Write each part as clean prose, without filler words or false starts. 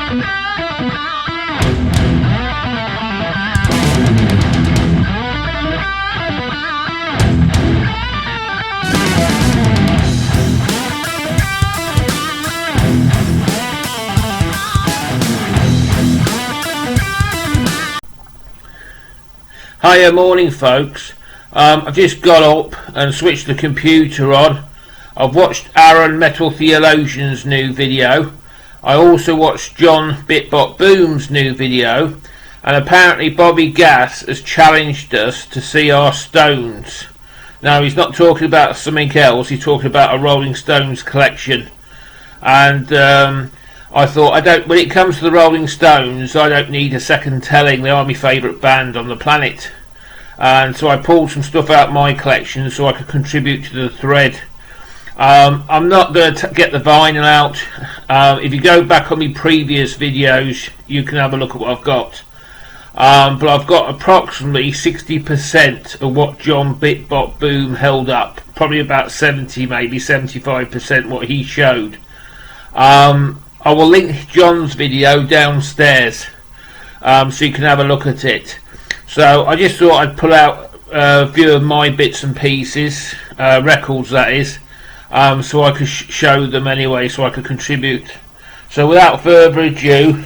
Hiya, morning folks. I've just got up and switched the computer on. I've watched Aaron Metal Theologian's new video. I also watched John Bitbot Boom's new video, and apparently Bobby Gass has challenged us to see our Stones. Now he's not talking about something else, he's talking about a Rolling Stones collection. And I thought, when it comes to the Rolling Stones, I don't need a second telling. They are my favourite band on the planet. And so I pulled some stuff out of my collection so I could contribute to the thread. I'm not going to get the vinyl out. If you go back on my previous videos, you can have a look at what I've got. But I've got approximately 60% of what John Bitbot Boom held up. Probably about 70, maybe 75% what he showed. I will link John's video downstairs so you can have a look at it. So I just thought I'd pull out a few of my bits and pieces, records that is, so I could show them anyway, so I could contribute. So without further ado,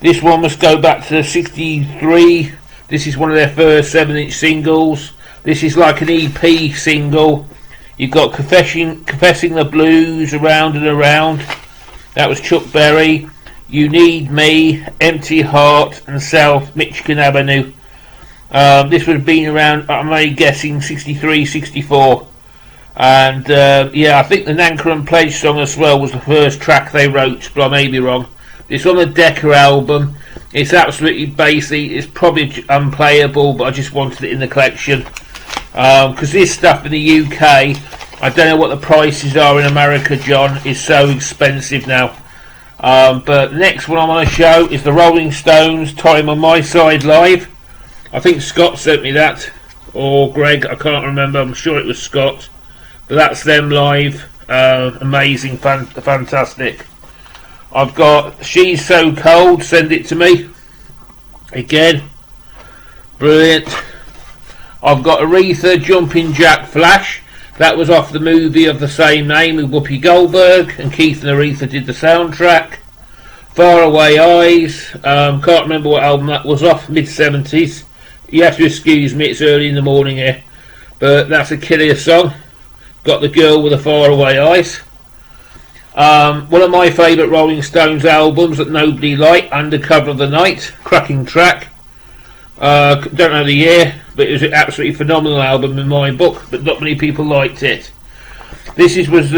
this one must go back to the 63. This is one of their first 7-inch singles. This is like an EP single. You've got Confessing the Blues, Around and Around. That was Chuck Berry. You Need Me, Empty Heart and South Michigan Avenue. This would have been around, I'm guessing, 63, 64. And yeah, I think the Nanker and Pledge song as well was the first track they wrote, but I may be wrong. It's on the Decca album. It's absolutely basic. It's probably unplayable, but I just wanted it in the collection. Because this stuff in the UK, I don't know what the prices are in America, John. It's so expensive now. But the next one I want to show is the Rolling Stones, Time on My Side Live. I think Scott sent me that, or Greg, I can't remember. I'm sure it was Scott. But that's them live. Amazing, fantastic. I've got She's So Cold, Send It To Me. Again, brilliant. I've got Aretha, Jumping Jack Flash. That was off the movie of the same name with Whoopi Goldberg, and Keith and Aretha did the soundtrack. Far Away Eyes, can't remember what album that was off, mid-70s. You have to excuse me, it's early in the morning here. But that's a killer song. Got The Girl with the Far Away Eyes. One of my favourite Rolling Stones albums that nobody liked, Under Cover of the Night, cracking track. Don't know the year, but it was an absolutely phenomenal album in my book, but not many people liked it. This was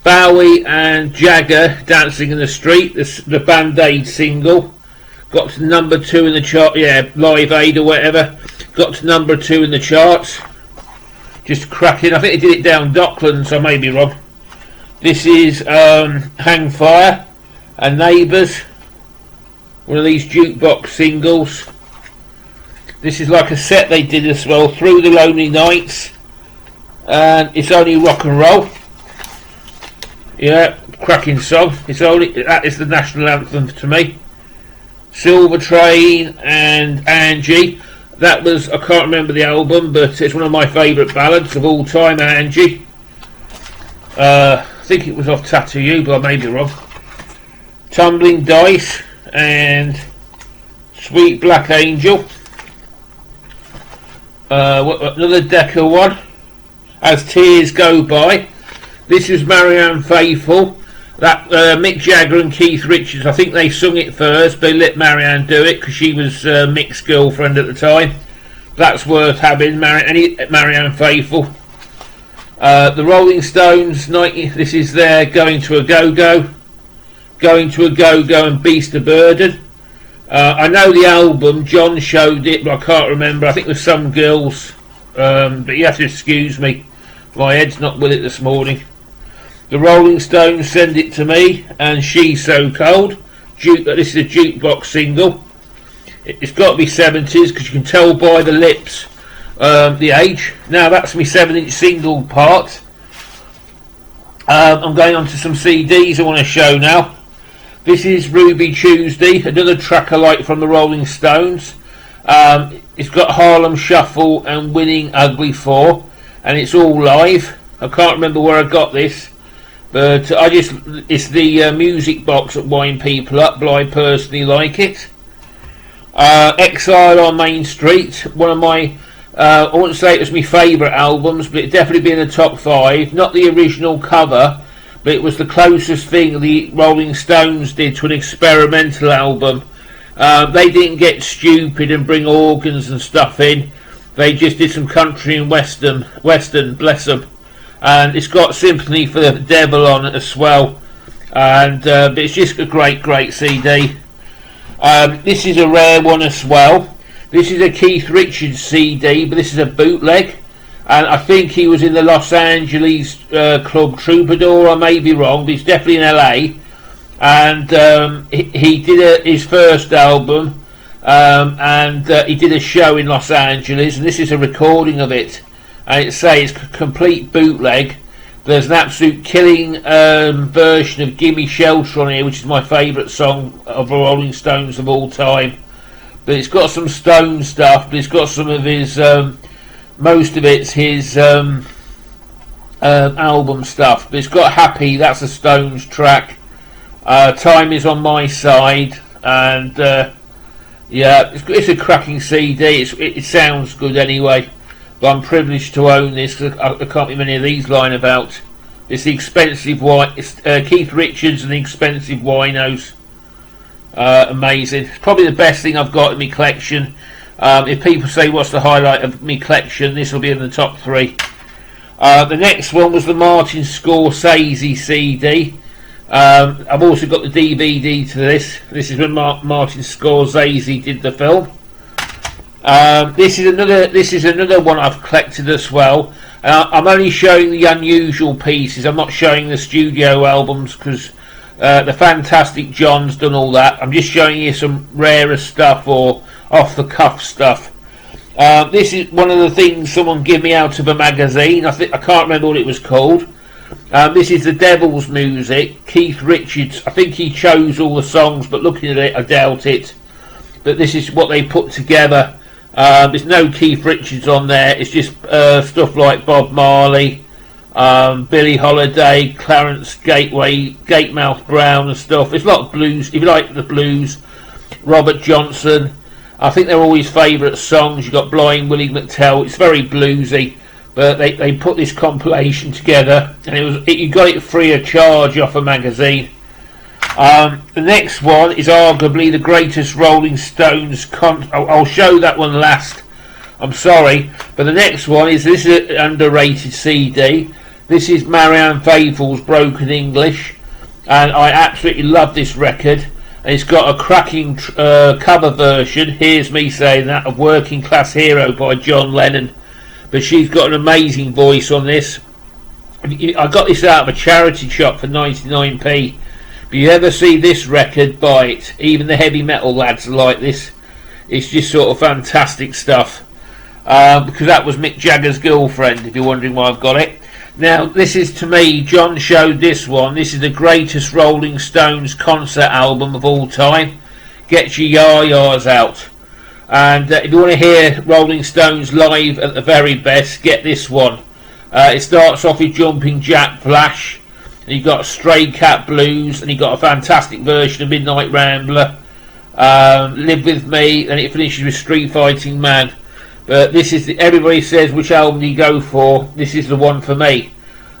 Bowie and Jagger, Dancing in the Street, the Band-Aid single. Got to number 2 in the chart, yeah, Live Aid or whatever. Got to number 2 in the charts. Just cracking. I think they did it down Docklands, so I may be wrong. This is Hang Fire and Neighbours, one of these jukebox singles. This is like a set they did as well, Through the Lonely Nights, and It's Only Rock and Roll. Yeah, cracking song. That is the national anthem to me. Silver Train and Angie. That was, I can't remember the album, but it's one of my favourite ballads of all time, Angie. I think it was off Tattoo You, but I may be wrong. Tumbling Dice and Sweet Black Angel. Another Decca one, As Tears Go By. This is Marianne Faithfull. That Mick Jagger and Keith Richards, I think they sung it first, but they let Marianne do it because she was Mick's girlfriend at the time. That's worth having, Marianne Faithfull. The Rolling Stones, this is their Going to a Go-Go. Going to a Go-Go and Beast of Burden. I know the album, John showed it, but I can't remember. I think it was Some Girls, but you have to excuse me. My head's not with it this morning. The Rolling Stones, Send It To Me, and She's So Cold. This is a jukebox single. It's got to be 70s because you can tell by the lips the age. Now that's my 7-inch single part. I'm going on to some CDs I want to show now. This is Ruby Tuesday, another track I like from the Rolling Stones. It's got Harlem Shuffle and Winning Ugly 4, and it's all live. I can't remember where I got this, but it's the music box at Wind People Up, but I personally like it. Exile on Main Street, one of my, I wouldn't say it was my favourite albums, but it definitely be in the top 5. Not the original cover, but it was the closest thing the Rolling Stones did to an experimental album. They didn't get stupid and bring organs and stuff in. They just did some country and western, bless them. And it's got Sympathy for the Devil on it as well. And but it's just a great CD. This is a rare one as well. This is a Keith Richards CD, but this is a bootleg. And I think he was in the Los Angeles club Troubadour. I may be wrong, but he's definitely in LA. And he did his first album, and he did a show in Los Angeles, and this is a recording of it. And it's a complete bootleg. There's an absolute killing version of Gimme Shelter on here, which is my favourite song of the Rolling Stones of all time. But it's got some Stone stuff, but it's got some of his... most of it's his album stuff, but it's got Happy, that's a Stones track. Time Is on My Side, and yeah, it's a cracking CD. It sounds good anyway, but I'm privileged to own this because I can't be many of these lying about. It's the expensive wine. It's Keith Richards and the Expensive Winos. Amazing. It's probably the best thing I've got in my collection. If people say what's the highlight of my collection, this will be in the top 3. The next one was the Martin Scorsese CD. I've also got the DVD to this. This is when Martin Scorsese did the film. This is another one I've collected as well. I'm only showing the unusual pieces. I'm not showing the studio albums because the Fantastic John's done all that. I'm just showing you some rarer stuff or off the cuff stuff. This is one of the things someone gave me out of a magazine. I can't remember what it was called. This is the Devil's Music. Keith Richards, I think he chose all the songs, but looking at it I doubt it. But this is what they put together. There's no Keith Richards on there. It's just stuff like Bob Marley, Billie Holiday, Clarence Gatemouth Brown and stuff. It's a lot of blues, if you like the blues. Robert Johnson. I think they're all his favourite songs. You've got Blind Willie McTell. It's very bluesy, but they put this compilation together, and you got it free of charge off a magazine. The next one is arguably the greatest Rolling Stones. I'll show that one last. I'm sorry, but the next one is this is an underrated CD. This is Marianne Faithfull's Broken English, and I absolutely love this record. And it's got a cracking cover version, here's me saying that, of Working Class Hero by John Lennon. But she's got an amazing voice on this. I got this out of a charity shop for 99p. If you ever see this record, buy it. Even the heavy metal lads like this. It's just sort of fantastic stuff. Because that was Mick Jagger's girlfriend, if you're wondering why I've got it. Now, this is, to me, John showed this one. This is the greatest Rolling Stones concert album of all time. Get your yah-yahs out. And if you want to hear Rolling Stones live at the very best, get this one. It starts off with Jumping Jack Flash. And you've got Stray Cat Blues. And you've got a fantastic version of Midnight Rambler. Live With Me. And it finishes with Street Fighting Man. But this is everybody says which album do you go for. This is the one for me.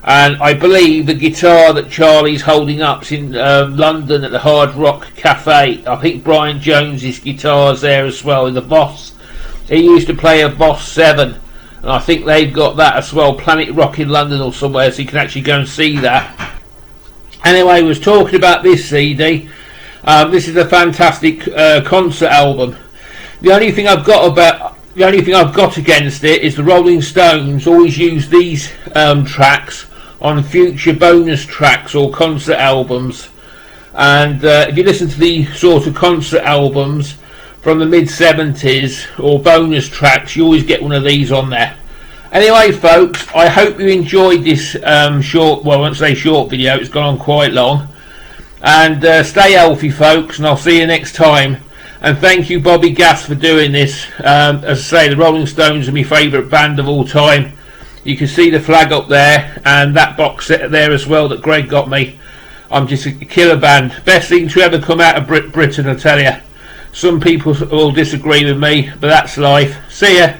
And I believe the guitar that Charlie's holding up is in London at the Hard Rock Cafe. I think Brian Jones's guitar's there as well in the Boss. He used to play a Boss 7. And I think they've got that as well. Planet Rock in London or somewhere, so you can actually go and see that. Anyway, I was talking about this CD. This is a fantastic concert album. The only thing I've got against it is the Rolling Stones always use these tracks on future bonus tracks or concert albums. And if you listen to the sort of concert albums from the mid-70s or bonus tracks, you always get one of these on there. Anyway, folks, I hope you enjoyed this short, well, I won't say short video, it's gone on quite long. And stay healthy, folks, and I'll see you next time. And thank you, Bobby Gass, for doing this. As I say, the Rolling Stones are my favourite band of all time. You can see the flag up there, and that box set there as well that Greg got me. I'm just a killer band. Best thing to ever come out of Britain, I tell you. Some people will disagree with me, but that's life. See ya.